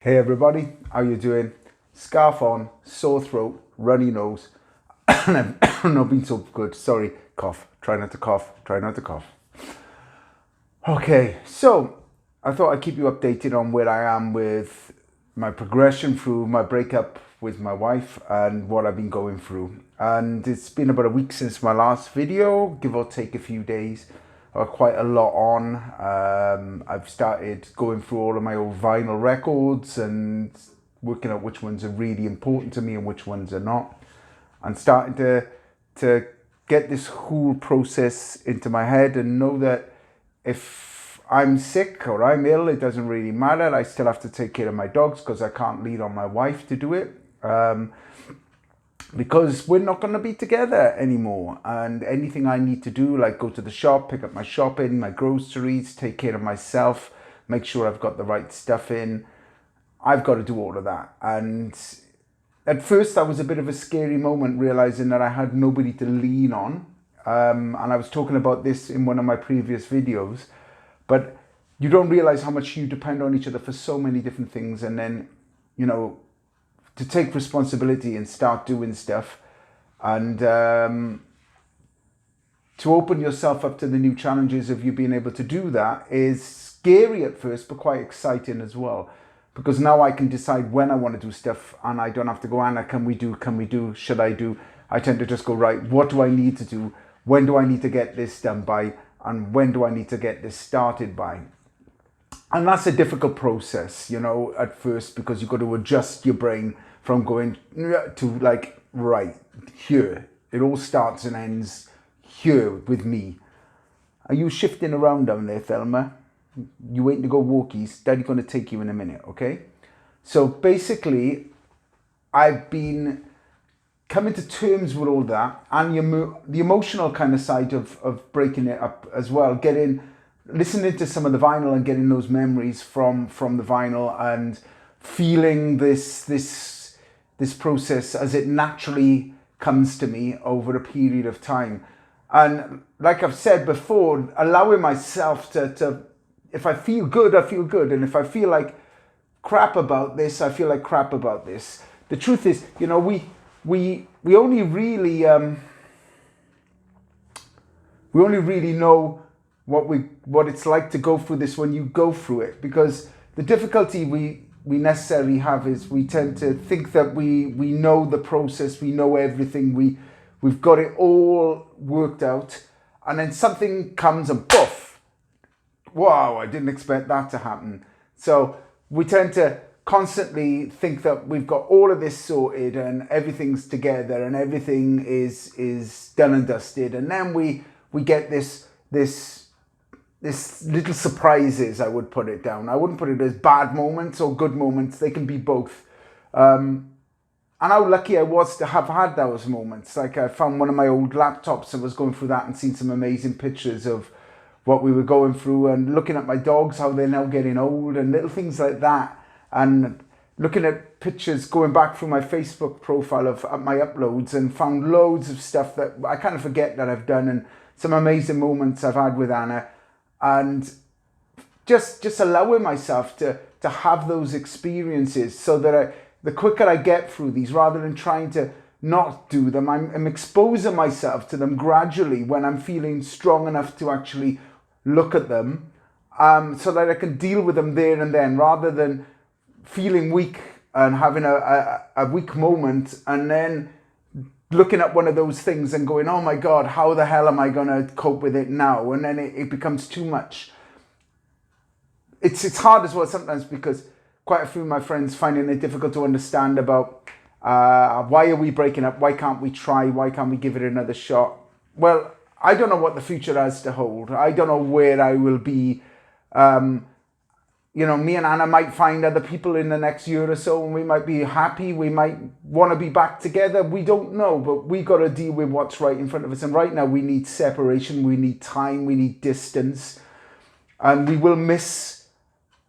Hey everybody, how you doing? Scarf on, sore throat, runny nose, and I've not been so good. Sorry, cough. Try not to cough. Try not to cough. Okay, so I thought I'd keep you updated on where I am with my progression through my breakup with my wife and what I've been going through. And it's been about a week since my last video, give or take a few days. Quite a lot on. I've started going through all of my old vinyl records and working out which ones are really important to me and which ones are not. And starting to get this whole process into my head and know that if I'm sick or I'm ill, it doesn't really matter. I still have to take care of my dogs because I can't lean on my wife to do it. Because we're not going to be together anymore, and anything I need to do, like go to the shop, pick up my shopping, my groceries, take care of myself, make sure I've got the right stuff in, I've got to do all of that. And at first that was a bit of a scary moment, realizing that I had nobody to lean on. And I was talking about this in one of my previous videos, but you don't realize how much you depend on each other for so many different things. And then, to take responsibility and start doing stuff and to open yourself up to the new challenges of you being able to do that is scary at first, but quite exciting as well. Because now I can decide when I want to do stuff and I don't have to go, Anna, can we do, should I do? I tend to just go, right, what do I need to do? When do I need to get this done by? And when do I need to get this started by? And that's a difficult process, at first, because you've got to adjust your brain from going to like, right, here. It all starts and ends here with me. Are you shifting around down there, Thelma? You waiting to go walkies? Daddy's going to take you in a minute, okay? So basically, I've been coming to terms with all that and the emotional kind of side of breaking it up as well, listening to some of the vinyl and getting those memories from the vinyl and feeling this process as it naturally comes to me over a period of time. And like I've said before, allowing myself to if I feel good, I feel good. And if I feel like crap about this, I feel like crap about this. The truth is, we only really know what it's like to go through this when you go through it, because the difficulty we necessarily have is we tend to think that we know the process, we know everything, we've got it all worked out, and then something comes and poof, wow, I didn't expect that to happen. So we tend to constantly think that we've got all of this sorted and everything's together and everything is done and dusted, and then we get this little surprises, I would put it down. I wouldn't put it as bad moments or good moments. They can be both. And how lucky I was to have had those moments. Like I found one of my old laptops and was going through that and seen some amazing pictures of what we were going through and looking at my dogs, how they're now getting old and little things like that. And looking at pictures, going back through my Facebook profile of my uploads, and found loads of stuff that I kind of forget that I've done, and some amazing moments I've had with Anna. And just allowing myself to have those experiences, so that the quicker I get through these, rather than trying to not do them, I'm exposing myself to them gradually when I'm feeling strong enough to actually look at them, so that I can deal with them there and then, rather than feeling weak and having a weak moment and then looking at one of those things and going, oh my God, how the hell am I going to cope with it now? And then it becomes too much. It's hard as well sometimes, because quite a few of my friends finding it difficult to understand about why are we breaking up? Why can't we try? Why can't we give it another shot? Well, I don't know what the future has to hold. I don't know where I will be. Me and Anna might find other people in the next year or so, and we might be happy. We might want to be back together. We don't know, but we got to deal with what's right in front of us. And right now we need separation. We need time. We need distance. And we will miss,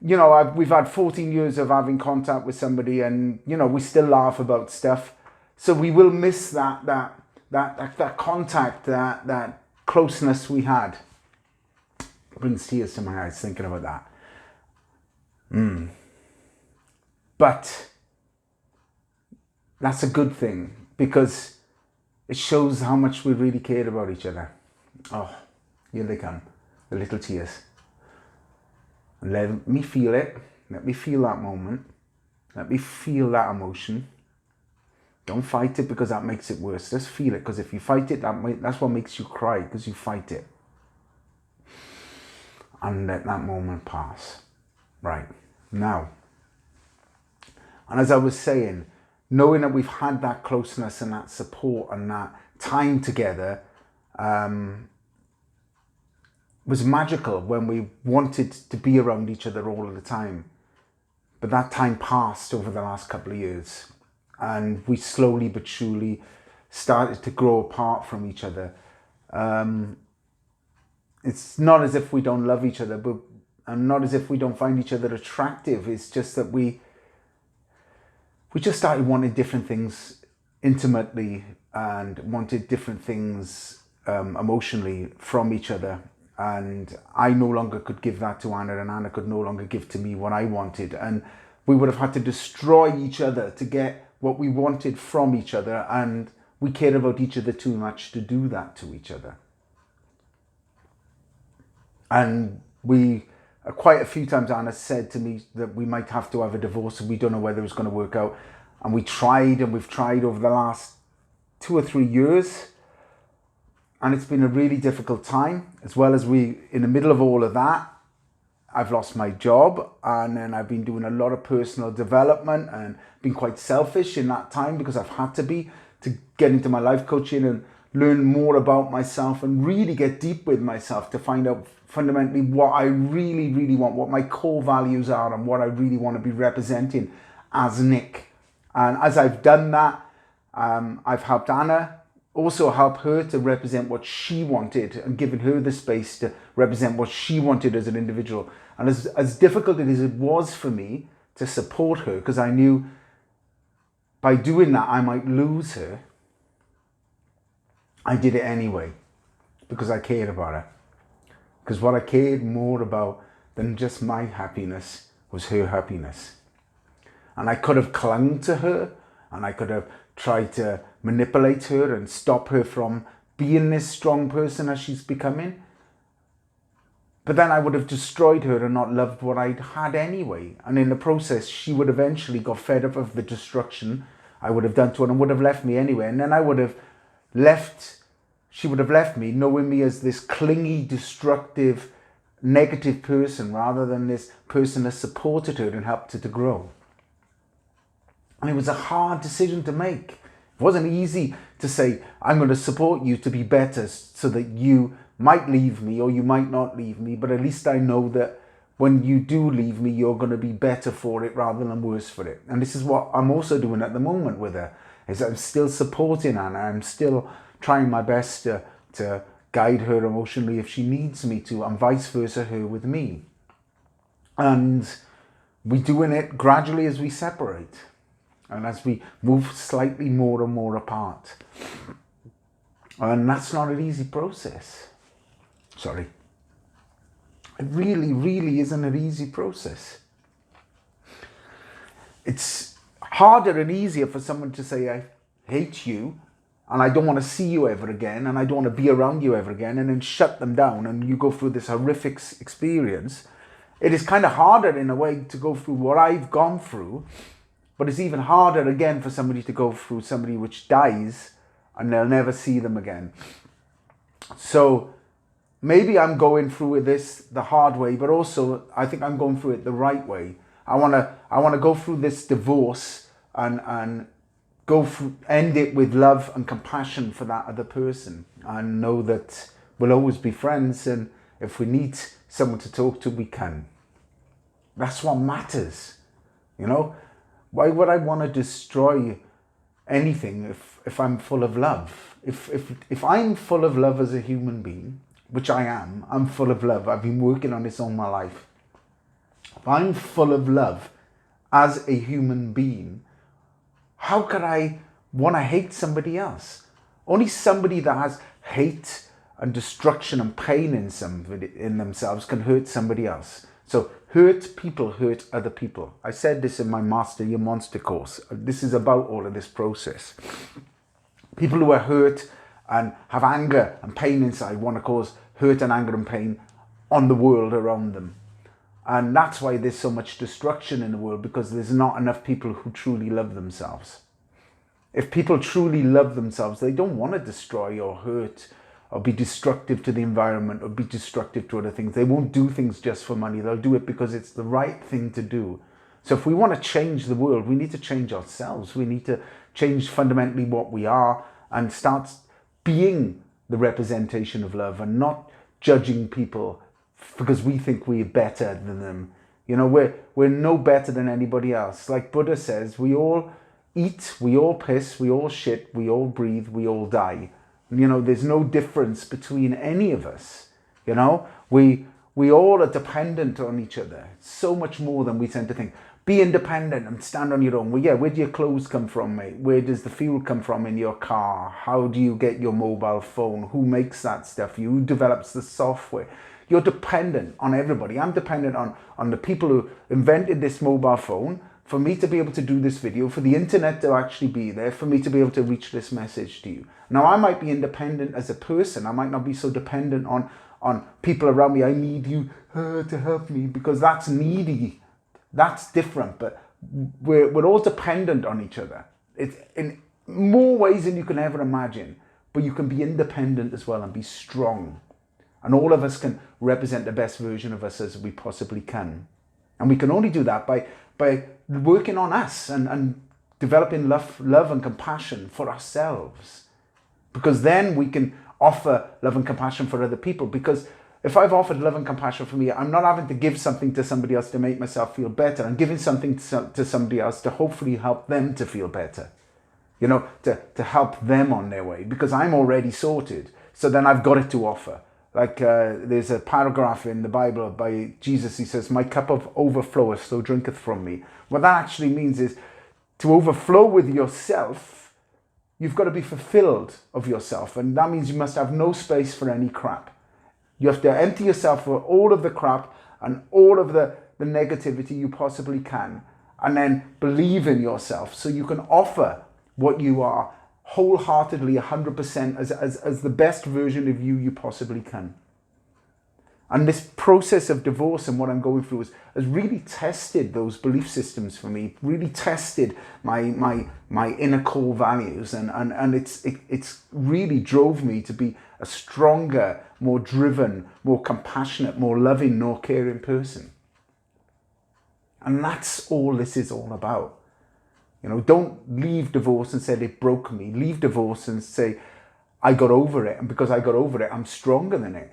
we've had 14 years of having contact with somebody, and, we still laugh about stuff. So we will miss that contact, that closeness we had. It brings tears to my eyes thinking about that. But that's a good thing, because it shows how much we really cared about each other. Oh, here they come, the little tears. And let me feel it. Let me feel that moment. Let me feel that emotion. Don't fight it, because that makes it worse. Just feel it, because if you fight it, that's what makes you cry, because you fight it. And let that moment pass. Right, now. And as I was saying, knowing that we've had that closeness and that support and that time together was magical when we wanted to be around each other all of the time. But that time passed over the last couple of years, and we slowly but surely started to grow apart from each other. It's not as if we don't love each other, and not as if we don't find each other attractive. It's just that we just started wanting different things intimately, and wanted different things emotionally from each other. And I no longer could give that to Anna, and Anna could no longer give to me what I wanted. And we would have had to destroy each other to get what we wanted from each other. And we cared about each other too much to do that to each other. And quite a few times, Anna said to me that we might have to have a divorce, and we don't know whether it was going to work out. And we tried, and we've tried over the last 2 or 3 years. And it's been a really difficult time, as well as in the middle of all of that, I've lost my job, and then I've been doing a lot of personal development and been quite selfish in that time, because I've had to get into my life coaching and learn more about myself and really get deep with myself to find out fundamentally what I really, really want, what my core values are, and what I really want to be representing as Nick. And as I've done that, I've helped Anna also help her to represent what she wanted, and given her the space to represent what she wanted as an individual. And as difficult as it was for me to support her, because I knew by doing that I might lose her, I did it anyway, because I cared about her. Because what I cared more about than just my happiness was her happiness. And I could have clung to her, and I could have tried to manipulate her and stop her from being this strong person as she's becoming. But then I would have destroyed her and not loved what I'd had anyway. And in the process, she would eventually got fed up of the destruction I would have done to her, and would have left me anyway. And then she would have left me knowing me as this clingy, destructive, negative person, rather than this person that supported her and helped her to grow. And it was a hard decision to make. It wasn't easy to say, I'm going to support you to be better so that you might leave me, or you might not leave me, but at least I know that when you do leave me, you're going to be better for it rather than worse for it. And this is what I'm also doing at the moment with her, is I'm still supporting Anna. I'm still trying my best to guide her emotionally if she needs me to, and vice versa, her with me. And we're doing it gradually as we separate, and as we move slightly more and more apart. And that's not an easy process. Sorry. It really, really isn't an easy process. It's harder and easier for someone to say, I hate you, and I don't want to see you ever again, and I don't want to be around you ever again, and then shut them down, and you go through this horrific experience. It is kind of harder in a way to go through what I've gone through, but it's even harder again for somebody to go through somebody which dies and they'll never see them again. So maybe I'm going through this the hard way, but also I think I'm going through it the right way. I want to go through this divorce and end it with love and compassion for that other person, and know that we'll always be friends, and if we need someone to talk to, we can. That's what matters. You know, why would I want to destroy anything if I'm full of love? If I'm full of love as a human being, which I am, I'm full of love. I've been working on this all my life. If I'm full of love as a human being, how could I want to hate somebody else? Only somebody that has hate and destruction and pain in themselves can hurt somebody else. So hurt people hurt other people. I said this in my Master Your Monster course. This is about all of this process. People who are hurt and have anger and pain inside want to cause hurt and anger and pain on the world around them. And that's why there's so much destruction in the world, because there's not enough people who truly love themselves. If people truly love themselves, they don't want to destroy or hurt or be destructive to the environment or be destructive to other things. They won't do things just for money. They'll do it because it's the right thing to do. So if we want to change the world, we need to change ourselves. We need to change fundamentally what we are and start being the representation of love and not judging people because we think we're better than them. You know, we're no better than anybody else. Like Buddha says, we all eat, we all piss, we all shit, we all breathe, we all die. You know, there's no difference between any of us. You know, we all are dependent on each other. So much more than we tend to think. Be independent and stand on your own. Well, yeah, where do your clothes come from, mate? Where does the fuel come from in your car? How do you get your mobile phone? Who makes that stuff? Who develops the software? You're dependent on everybody. I'm dependent on the people who invented this mobile phone for me to be able to do this video, for the internet to actually be there, for me to be able to reach this message to you. Now, I might be independent as a person. I might not be so dependent on people around me. I need you to help me, because that's needy. That's different, but we're all dependent on each other. It's in more ways than you can ever imagine, but you can be independent as well and be strong. And all of us can represent the best version of us as we possibly can. And we can only do that by working on us and developing love and compassion for ourselves. Because then we can offer love and compassion for other people. Because if I've offered love and compassion for me, I'm not having to give something to somebody else to make myself feel better. I'm giving something to somebody else to hopefully help them to feel better. You know, to help them on their way. Because I'm already sorted. So then I've got it to offer. Like there's a paragraph in the Bible by Jesus. He says, "My cup of overfloweth, so drinketh from me." What that actually means is to overflow with yourself, you've got to be fulfilled of yourself. And that means you must have no space for any crap. You have to empty yourself for all of the crap and all of the negativity you possibly can. And then believe in yourself so you can offer what you are wholeheartedly 100% as the best version of you possibly can. And this process of divorce and what I'm going through has really tested those belief systems for me, really tested my inner core values, and it's really drove me to be a stronger, more driven, more compassionate, more loving, more caring person. And that's all this is all about. You know, don't leave divorce and say it broke me. Leave divorce and say, I got over it. And because I got over it, I'm stronger than it.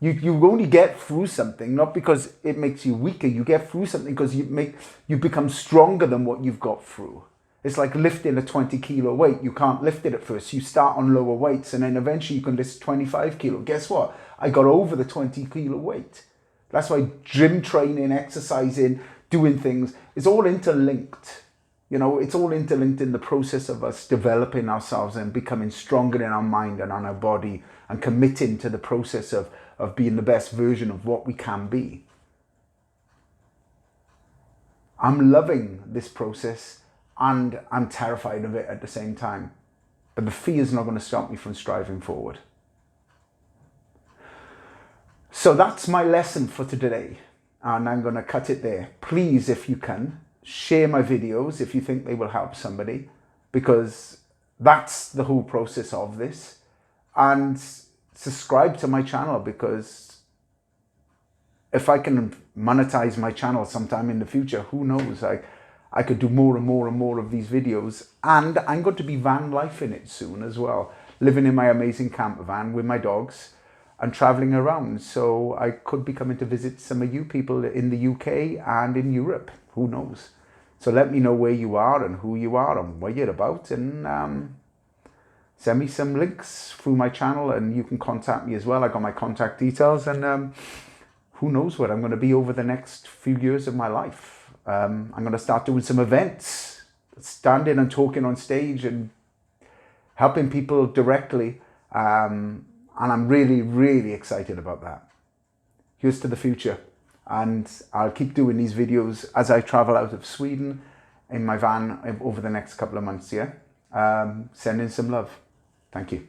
You only get through something, not because it makes you weaker. You get through something because you become stronger than what you've got through. It's like lifting a 20 kilo weight. You can't lift it at first. You start on lower weights and then eventually you can lift 25 kilo. Guess what? I got over the 20 kilo weight. That's why gym training, exercising, doing things is all interlinked. You know, it's all interlinked in the process of us developing ourselves and becoming stronger in our mind and on our body and committing to the process of being the best version of what we can be. I'm loving this process and I'm terrified of it at the same time. But the fear is not going to stop me from striving forward. So that's my lesson for today. And I'm going to cut it there. Please, if you can, share my videos if you think they will help somebody, because that's the whole process of this. And subscribe to my channel, because if I can monetize my channel sometime in the future, who knows, I could do more and more and more of these videos. And I'm going to be van life in it soon as well, living in my amazing camper van with my dogs and traveling around. So I could be coming to visit some of you people in the UK and in Europe, who knows. So let me know where you are and who you are and what you're about, and send me some links through my channel, and you can contact me as well. I got my contact details, and who knows where I'm going to be over the next few years of my life. I'm going to start doing some events, standing and talking on stage and helping people directly, and I'm really, really excited about that. Here's to the future. And I'll keep doing these videos as I travel out of Sweden in my van over the next couple of months, yeah? Sending some love. Thank you.